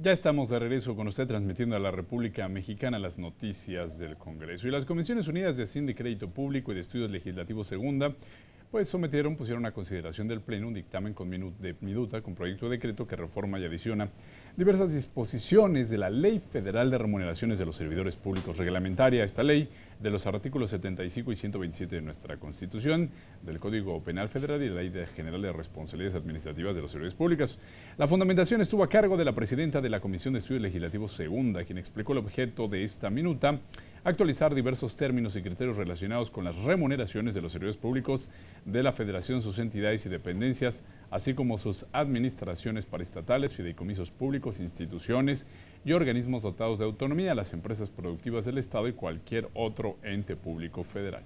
Ya estamos de regreso con usted transmitiendo a la República Mexicana las noticias del Congreso. Y las Comisiones Unidas de Hacienda y Crédito Público y de Estudios Legislativos Segunda pusieron a consideración del Pleno un dictamen con minuta con proyecto de decreto que reforma y adiciona diversas disposiciones de la Ley Federal de Remuneraciones de los Servidores Públicos reglamentaria esta ley de los artículos 75 y 127 de nuestra Constitución, del Código Penal Federal y la Ley General de Responsabilidades Administrativas de los Servidores Públicos. La fundamentación estuvo a cargo de la presidenta de la Comisión de Estudios Legislativos Segunda, quien explicó el objeto de esta minuta: actualizar diversos términos y criterios relacionados con las remuneraciones de los servidores públicos de la Federación, sus entidades y dependencias, así como sus administraciones paraestatales, fideicomisos públicos, instituciones y organismos dotados de autonomía, las empresas productivas del Estado y cualquier otro ente público federal.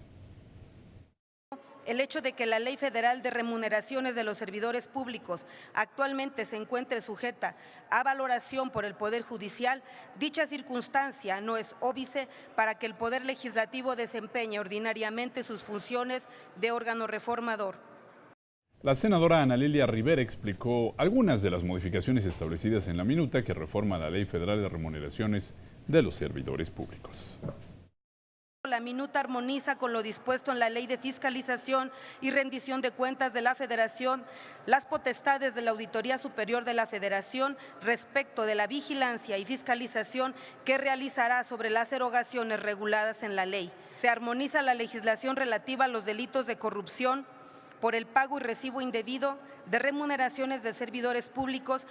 El hecho de que la Ley Federal de Remuneraciones de los Servidores Públicos actualmente se encuentre sujeta a valoración por el Poder Judicial, dicha circunstancia no es óbice para que el Poder Legislativo desempeñe ordinariamente sus funciones de órgano reformador. La senadora Ana Lilia Rivera explicó algunas de las modificaciones establecidas en la minuta que reforma la Ley Federal de Remuneraciones de los Servidores Públicos. La minuta armoniza con lo dispuesto en la Ley de Fiscalización y Rendición de Cuentas de la Federación las potestades de la Auditoría Superior de la Federación respecto de la vigilancia y fiscalización que realizará sobre las erogaciones reguladas en la ley. Se armoniza la legislación relativa a los delitos de corrupción por el pago y recibo indebido de remuneraciones de servidores públicos.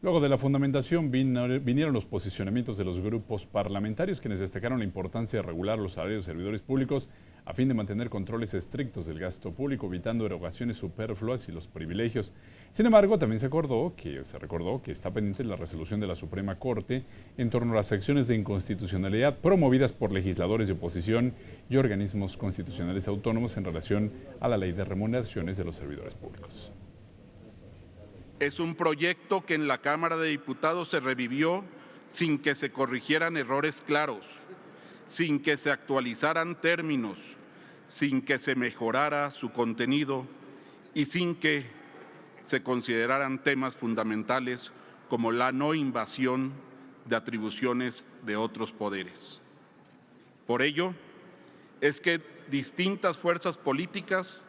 Luego de la fundamentación vinieron los posicionamientos de los grupos parlamentarios, quienes destacaron la importancia de regular los salarios de servidores públicos a fin de mantener controles estrictos del gasto público, evitando erogaciones superfluas y los privilegios. Sin embargo, también se recordó que está pendiente la resolución de la Suprema Corte en torno a las acciones de inconstitucionalidad promovidas por legisladores de oposición y organismos constitucionales autónomos en relación a la Ley de Remuneraciones de los Servidores Públicos. Es un proyecto que en la Cámara de Diputados se revivió sin que se corrigieran errores claros, sin que se actualizaran términos, sin que se mejorara su contenido y sin que se consideraran temas fundamentales como la no invasión de atribuciones de otros poderes. Por ello, es que distintas fuerzas políticas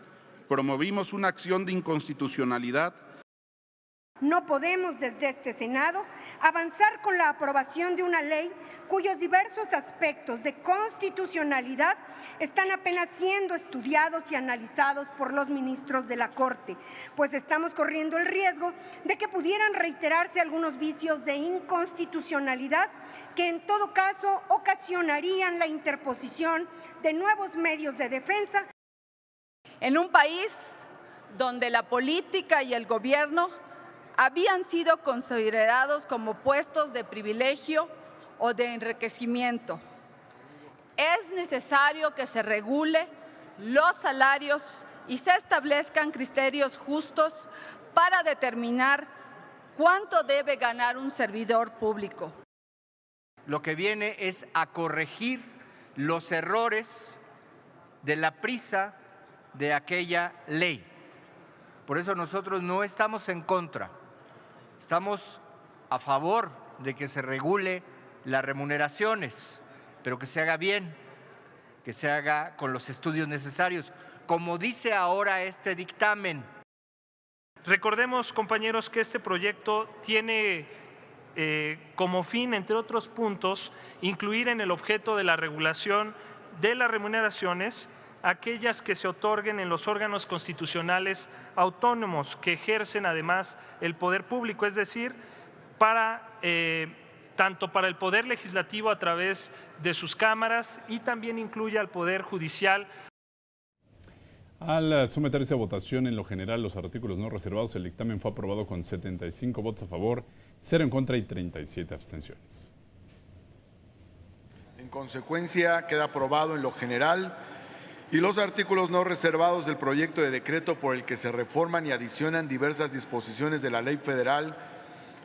promovimos una acción de inconstitucionalidad. No podemos desde este Senado avanzar con la aprobación de una ley cuyos diversos aspectos de constitucionalidad están apenas siendo estudiados y analizados por los ministros de la Corte, pues estamos corriendo el riesgo de que pudieran reiterarse algunos vicios de inconstitucionalidad que en todo caso ocasionarían la interposición de nuevos medios de defensa. En un país donde la política y el gobierno habían sido considerados como puestos de privilegio o de enriquecimiento, es necesario que se regule los salarios y se establezcan criterios justos para determinar cuánto debe ganar un servidor público. Lo que viene es a corregir los errores de la prisa de aquella ley. Por eso nosotros no estamos en contra. Estamos a favor de que se regule las remuneraciones, pero que se haga bien, que se haga con los estudios necesarios, como dice ahora este dictamen. Recordemos, compañeros, que este proyecto tiene como fin, entre otros puntos, incluir en el objeto de la regulación de las remuneraciones aquellas que se otorguen en los órganos constitucionales autónomos que ejercen además el poder público, es decir, tanto para el Poder Legislativo a través de sus cámaras y también incluye al Poder Judicial. Al someterse a votación en lo general los artículos no reservados, el dictamen fue aprobado con 75 votos a favor, 0 en contra y 37 abstenciones. En consecuencia, queda aprobado en lo general y los artículos no reservados del proyecto de decreto por el que se reforman y adicionan diversas disposiciones de la Ley Federal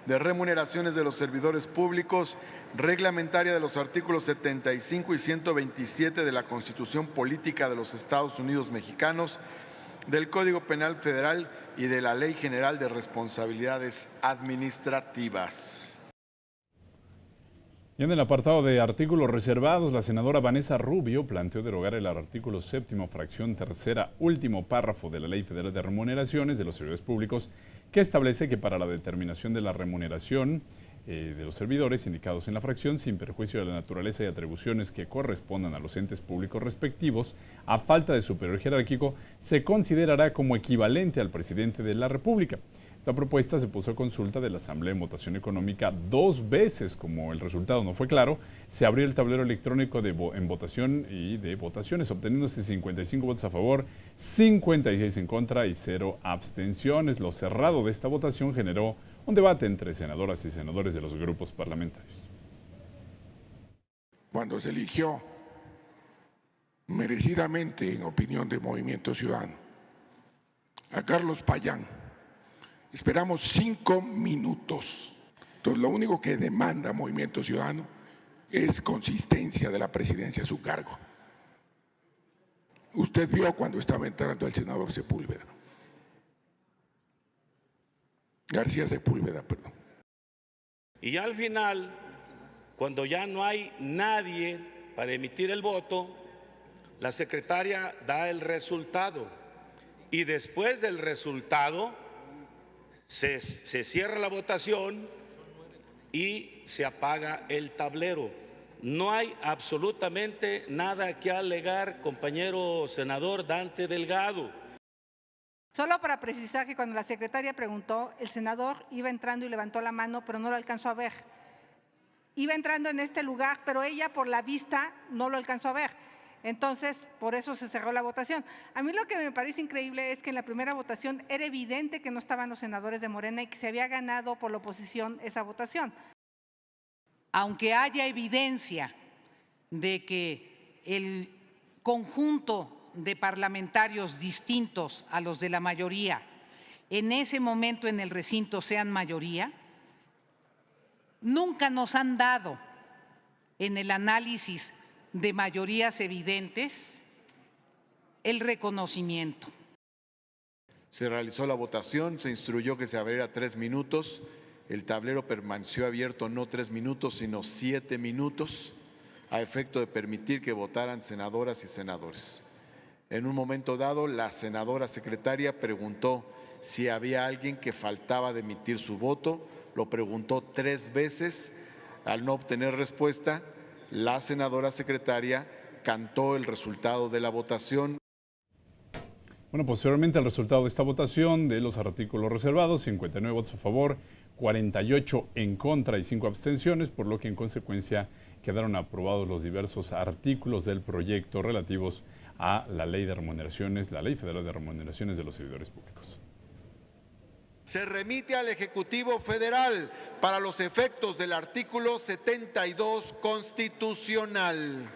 de Remuneraciones de los Servidores Públicos, reglamentaria de los artículos 75 y 127 de la Constitución Política de los Estados Unidos Mexicanos, del Código Penal Federal y de la Ley General de Responsabilidades Administrativas. Y en el apartado de artículos reservados, la senadora Vanessa Rubio planteó derogar el artículo 7º, fracción tercera, último párrafo de la Ley Federal de Remuneraciones de los Servidores Públicos, que establece que para la determinación de la remuneración de los servidores indicados en la fracción, sin perjuicio de la naturaleza y atribuciones que correspondan a los entes públicos respectivos, a falta de superior jerárquico, se considerará como equivalente al presidente de la República. Esta propuesta se puso a consulta de la Asamblea en votación económica 2 veces. Como el resultado no fue claro, se abrió el tablero electrónico en votación y de votaciones, obteniéndose 55 votos a favor, 56 en contra y 0 abstenciones. Lo cerrado de esta votación generó un debate entre senadoras y senadores de los grupos parlamentarios. Cuando se eligió merecidamente, en opinión de Movimiento Ciudadano, a Carlos Payán, esperamos 5 minutos. Entonces, lo único que demanda Movimiento Ciudadano es consistencia de la presidencia a su cargo. Usted vio cuando estaba entrando el senador Sepúlveda. García Sepúlveda, perdón. Y ya al final, cuando ya no hay nadie para emitir el voto, la secretaria da el resultado. Y después del resultado, se cierra la votación y se apaga el tablero. No hay absolutamente nada que alegar, compañero senador Dante Delgado. Solo para precisar que cuando la secretaria preguntó, el senador iba entrando y levantó la mano, pero no lo alcanzó a ver. Iba entrando en este lugar, pero ella por la vista no lo alcanzó a ver. Entonces, por eso se cerró la votación. A mí lo que me parece increíble es que en la primera votación era evidente que no estaban los senadores de Morena y que se había ganado por la oposición esa votación. Aunque haya evidencia de que el conjunto de parlamentarios distintos a los de la mayoría en ese momento en el recinto sean mayoría, nunca nos han dado en el análisis de mayorías evidentes el reconocimiento. Se realizó la votación, se instruyó que se abriera 3 minutos. El tablero permaneció abierto no 3 minutos, sino 7 minutos, a efecto de permitir que votaran senadoras y senadores. En un momento dado, la senadora secretaria preguntó si había alguien que faltaba de emitir su voto. Lo preguntó 3 veces. Al no obtener respuesta, la senadora secretaria cantó el resultado de la votación. Bueno, posteriormente al resultado de esta votación de los artículos reservados, 59 votos a favor, 48 en contra y 5 abstenciones, por lo que en consecuencia quedaron aprobados los diversos artículos del proyecto relativos a la Ley de Remuneraciones, la Ley Federal de Remuneraciones de los Servidores Públicos. Se remite al Ejecutivo Federal para los efectos del artículo 72 constitucional.